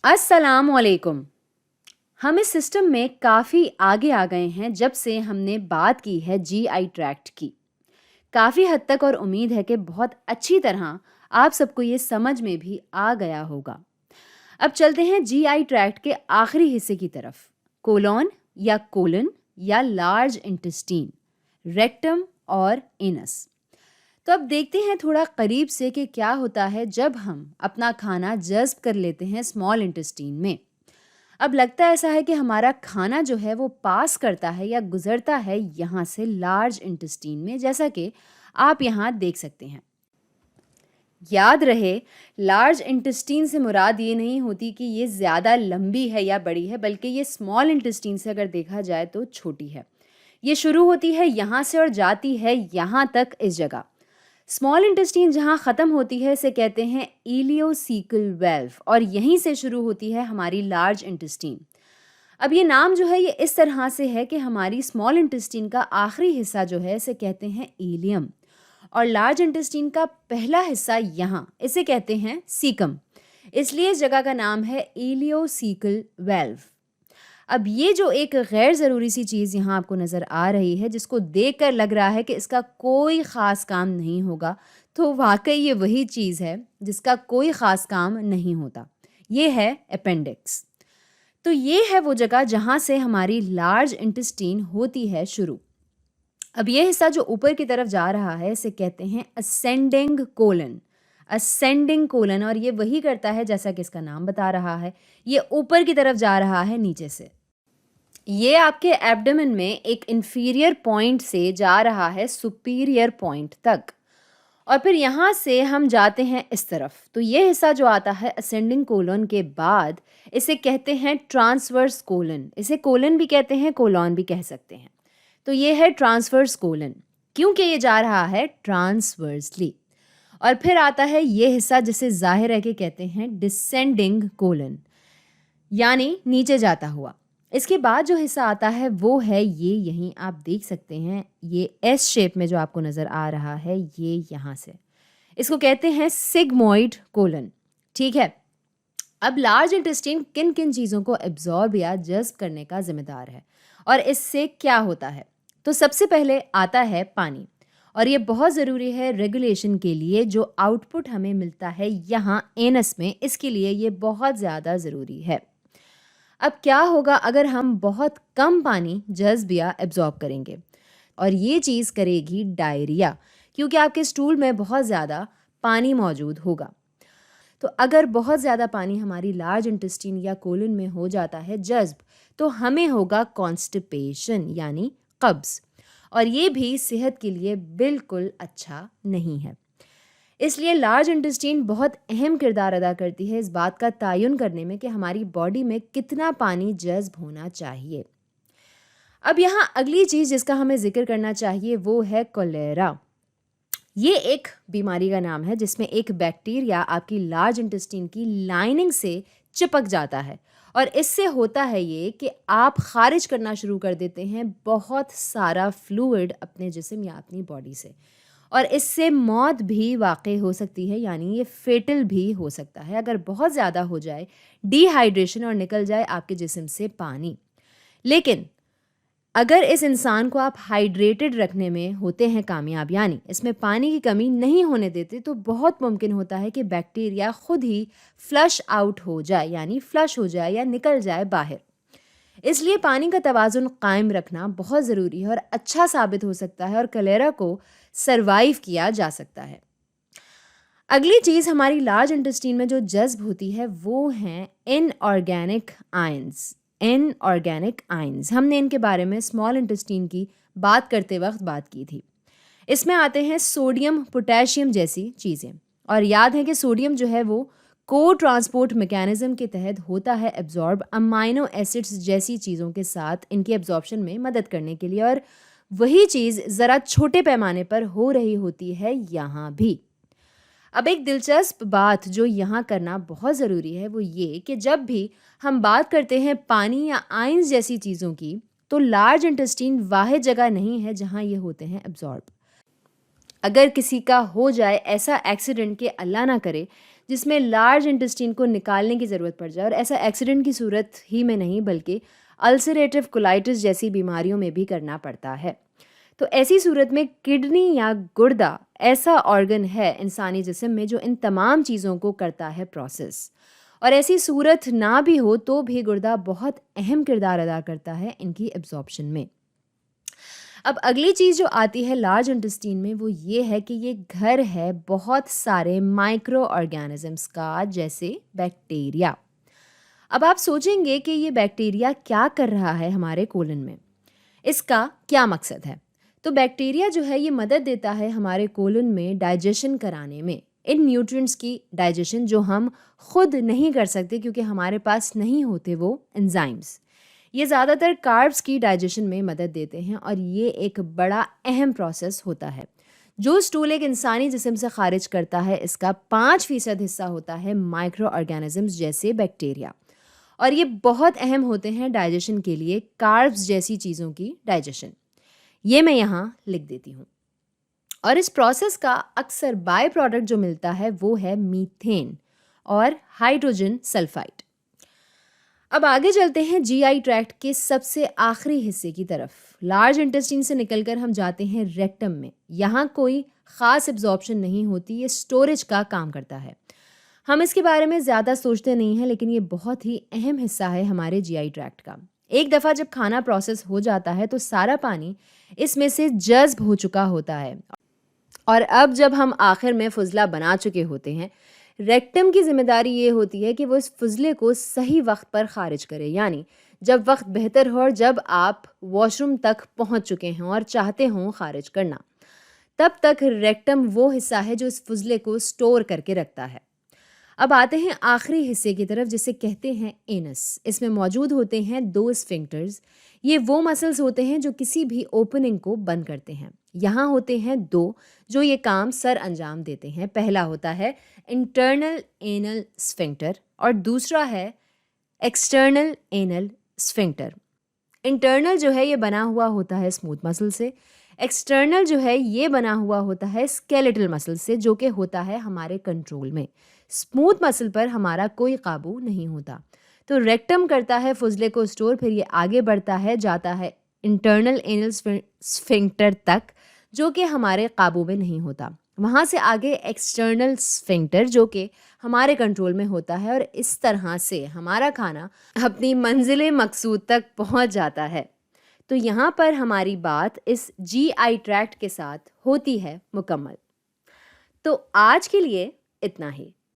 अस्सलामुअलैकुम। हम इस सिस्टम में काफ़ी आगे आ गए हैं जब से हमने बात की है जीआई ट्रैक्ट की। काफ़ी हद तक और उम्मीद है कि बहुत अच्छी तरह आप सबको ये समझ में भी आ गया होगा। अब चलते हैं जीआई ट्रैक्ट के आखिरी हिस्से की तरफ, कोलोन या कोलन या लार्ज इंटेस्टीन, रेक्टम और एनस। तो अब देखते हैं थोड़ा करीब से कि क्या होता है जब हम अपना खाना जज़्ब कर लेते हैं स्मॉल इंटेस्टीन में। अब लगता ऐसा है कि हमारा खाना जो है वो पास करता है या गुजरता है यहाँ से लार्ज इंटेस्टीन में, जैसा कि आप यहाँ देख सकते हैं। याद रहे, लार्ज इंटेस्टीन से मुराद ये नहीं होती कि ये ज़्यादा लंबी है या बड़ी है, बल्कि ये स्मॉल इंटेस्टीन से अगर देखा जाए तो छोटी है। ये शुरू होती है यहाँ से और जाती है यहाँ तक, इस जगह। स्मॉल इंटेस्टाइन जहाँ ख़त्म होती है इसे कहते हैं इलियोसीकल वेल्व, और यहीं से शुरू होती है हमारी लार्ज इंटेस्टाइन। अब ये नाम जो है ये इस तरह से है कि हमारी स्मॉल इंटेस्टाइन का आखिरी हिस्सा जो है इसे कहते हैं इलियम, और लार्ज इंटेस्टाइन का पहला हिस्सा यहाँ इसे कहते हैं सीकम। इसलिए इस जगह का नाम है इलियोसीकल वेल्व। अब ये जो एक गैर ज़रूरी सी चीज़ यहाँ आपको नज़र आ रही है, जिसको देखकर लग रहा है कि इसका कोई ख़ास काम नहीं होगा, तो वाकई ये वही चीज़ है जिसका कोई ख़ास काम नहीं होता। ये है अपेंडिक्स। तो ये है वो जगह जहाँ से हमारी लार्ज इंटेस्टीन होती है शुरू। अब ये हिस्सा जो ऊपर की तरफ जा रहा है इसे कहते हैं असेंडिंग कोलन। असेंडिंग कोलन, और ये वही करता है जैसा कि इसका नाम बता रहा है, ये ऊपर की तरफ जा रहा है नीचे से। ये आपके एब्डोमेन में एक इंफीरियर पॉइंट से जा रहा है सुपीरियर पॉइंट तक, और फिर यहाँ से हम जाते हैं इस तरफ। तो ये हिस्सा जो आता है असेंडिंग कोलन के बाद इसे कहते हैं ट्रांसवर्स कोलन। इसे कोलन भी कहते हैं, कोलन भी कह सकते हैं। तो ये है ट्रांसवर्स कोलन, क्योंकि ये जा रहा है ट्रांसवर्सली। और फिर आता है ये हिस्सा जिसे जाहिर है कि कहते हैं डिसेंडिंग कोलन, यानी नीचे जाता हुआ। इसके बाद जो हिस्सा आता है वो है ये, यहीं आप देख सकते हैं, ये एस शेप में जो आपको नज़र आ रहा है, ये यहाँ से इसको कहते हैं सिग्मोइड कोलन। ठीक है। अब लार्ज इंटेस्टाइन किन किन चीज़ों को एब्जॉर्ब या जज़्ब करने का जिम्मेदार है और इससे क्या होता है? तो सबसे पहले आता है पानी, और ये बहुत ज़रूरी है रेगुलेशन के लिए। जो आउटपुट हमें मिलता है यहाँ एनस में, इसके लिए ये बहुत ज़्यादा ज़रूरी है। अब क्या होगा अगर हम बहुत कम पानी जज़्ब या एब्जॉर्ब करेंगे, और ये चीज़ करेगी डायरिया, क्योंकि आपके स्टूल में बहुत ज़्यादा पानी मौजूद होगा। तो अगर बहुत ज़्यादा पानी हमारी लार्ज इंटेस्टाइन या कोलन में हो जाता है जज़्ब, तो हमें होगा कॉन्स्टिपेशन यानी कब्ज़, और ये भी सेहत के लिए बिल्कुल अच्छा नहीं है। इसलिए लार्ज इंटेस्टाइन बहुत अहम किरदार अदा करती है इस बात का तयन करने में कि हमारी बॉडी में कितना पानी जज़्ब होना चाहिए। अब यहाँ अगली चीज़ जिसका हमें जिक्र करना चाहिए वो है कोलेरा। ये एक बीमारी का नाम है जिसमें एक बैक्टीरिया आपकी लार्ज इंटेस्टाइन की लाइनिंग से चिपक जाता है, और इससे होता है ये कि आप खारिज करना शुरू कर देते हैं बहुत सारा फ्लूइड अपने जिस्म या अपनी बॉडी से, और इससे मौत भी वाक़ई हो सकती है, यानी ये फेटल भी हो सकता है अगर बहुत ज़्यादा हो जाए डिहाइड्रेशन और निकल जाए आपके जिस्म से पानी। लेकिन अगर इस इंसान को आप हाइड्रेटेड रखने में होते हैं कामयाब, यानी इसमें पानी की कमी नहीं होने देते, तो बहुत मुमकिन होता है कि बैक्टीरिया खुद ही फ्लश आउट हो जाए, यानी फ्लश हो जाए या निकल जाए बाहर। इसलिए पानी का तवाज़ुन कायम रखना बहुत ज़रूरी है और अच्छा साबित हो सकता है, और कोलेरा को सरवाइव किया जा सकता है। अगली चीज़ हमारी लार्ज इंटेस्टाइन में जो जज़्ब होती है वो हैं इनऑर्गेनिक आयंस। इनऑर्गेनिक आयंस, हमने इनके बारे में स्मॉल इंटेस्टाइन की बात करते वक्त बात की थी। इसमें आते हैं सोडियम, पोटेशियम जैसी चीज़ें, और याद है कि सोडियम जो है वो को ट्रांसपोर्ट मैकेनिज्म के तहत होता है एब्जॉर्ब अमाइनो एसिड्स जैसी चीज़ों के साथ इनके एब्जॉर्प्शन में मदद करने के लिए, और वही चीज़ ज़रा छोटे पैमाने पर हो रही होती है यहाँ भी। अब एक दिलचस्प बात जो यहाँ करना बहुत ज़रूरी है वो ये कि जब भी हम बात करते हैं पानी या आयंस जैसी चीज़ों की, तो लार्ज इंटेस्टाइन वाहिद जगह नहीं है जहाँ ये होते हैं एब्जॉर्ब। अगर किसी का हो जाए ऐसा एक्सीडेंट कि अल्लाह ना करे जिसमें लार्ज इंटेस्टाइन को निकालने की ज़रूरत पड़ जाए, और ऐसा एक्सीडेंट की सूरत ही में नहीं बल्कि अल्सरेटिव कोलाइटिस जैसी बीमारियों में भी करना पड़ता है। तो ऐसी सूरत में किडनी या गुर्दा ऐसा ऑर्गन है इंसानी जिस्म में जो इन तमाम चीज़ों को करता है प्रोसेस, और ऐसी सूरत ना भी हो तो भी गुर्दा बहुत अहम किरदार अदा करता है इनकी एब्जॉर्प्शन में। अब अगली चीज़ जो आती है लार्ज इंटेस्टाइन में वो ये है कि ये घर है बहुत सारे माइक्रो ऑर्गेनिजम्स का, जैसे बैक्टीरिया। अब आप सोचेंगे कि ये बैक्टीरिया क्या कर रहा है हमारे कोलन में, इसका क्या मकसद है। तो बैक्टीरिया जो है ये मदद देता है हमारे कोलन में डाइजेशन कराने में, इन न्यूट्रिएंट्स की डाइजेशन जो हम खुद नहीं कर सकते क्योंकि हमारे पास नहीं होते वो एंजाइम्स। ये ज़्यादातर कार्ब्स की डाइजेशन में मदद देते हैं, और ये एक बड़ा अहम प्रोसेस होता है। जो स्टूल एक इंसानी जिस्म से खारिज करता है इसका 5% हिस्सा होता है माइक्रो ऑर्गेनिजम्स जैसे बैक्टीरिया, और ये बहुत अहम होते हैं डाइजेशन के लिए, कार्ब्स जैसी चीज़ों की डाइजेशन। ये मैं यहाँ लिख देती हूँ। और इस प्रोसेस का अक्सर बाय प्रोडक्ट जो मिलता है वो है मीथेन और हाइड्रोजन सल्फाइड। अब आगे चलते हैं जीआई ट्रैक्ट के सबसे आखिरी हिस्से की तरफ। लार्ज इंटेस्टाइन से निकलकर हम जाते हैं रेक्टम में। यहाँ कोई ख़ास एब्जॉर्प्शन नहीं होती, ये स्टोरेज का काम करता है। हम इसके बारे में ज़्यादा सोचते नहीं हैं, लेकिन ये बहुत ही अहम हिस्सा है हमारे जीआई ट्रैक्ट का। एक दफ़ा जब खाना प्रोसेस हो जाता है तो सारा पानी इसमें से जज़्ब हो चुका होता है, और अब जब हम आखिर में फुजला बना चुके होते हैं, रेक्टम की जिम्मेदारी ये होती है कि वो इस फुजले को सही वक्त पर खारिज करे, यानी जब वक्त बेहतर हो और जब आप वॉशरूम तक पहुंच चुके हों और चाहते हों खारिज करना, तब तक रेक्टम वो हिस्सा है जो इस फुजले को स्टोर करके रखता है। अब आते हैं आखिरी हिस्से की तरफ जिसे कहते हैं एनस। इसमें मौजूद होते हैं 2 स्फिंक्टर्स। ये वो मसल्स होते हैं जो किसी भी ओपनिंग को बंद करते हैं। यहाँ होते हैं 2 जो ये काम सर अंजाम देते हैं। पहला होता है इंटरनल एनल स्फिंक्टर और दूसरा है एक्सटर्नल एनल स्फिंक्टर। इंटरनल जो है ये बना हुआ होता है स्मूथ मसल से, एक्सटर्नल जो है ये बना हुआ होता है स्केलेटल मसल से, जो कि होता है हमारे कंट्रोल में। स्मूथ मसल पर हमारा कोई काबू नहीं होता। तो रेक्टम करता है फुजले को स्टोर, फिर ये आगे बढ़ता है, जाता है इंटरनल एनल स्फिंक्टर तक जो कि हमारे काबू में नहीं होता। वहाँ से आगे एक्सटर्नल स्फिंक्टर जो कि हमारे कंट्रोल में होता है, और इस तरह से हमारा खाना अपनी मंजिल मकसूद तक पहुँच जाता है। तो यहाँ पर हमारी बात इस जीआई ट्रैक्ट के साथ होती है मुकम्मल। तो आज के लिए इतना ही।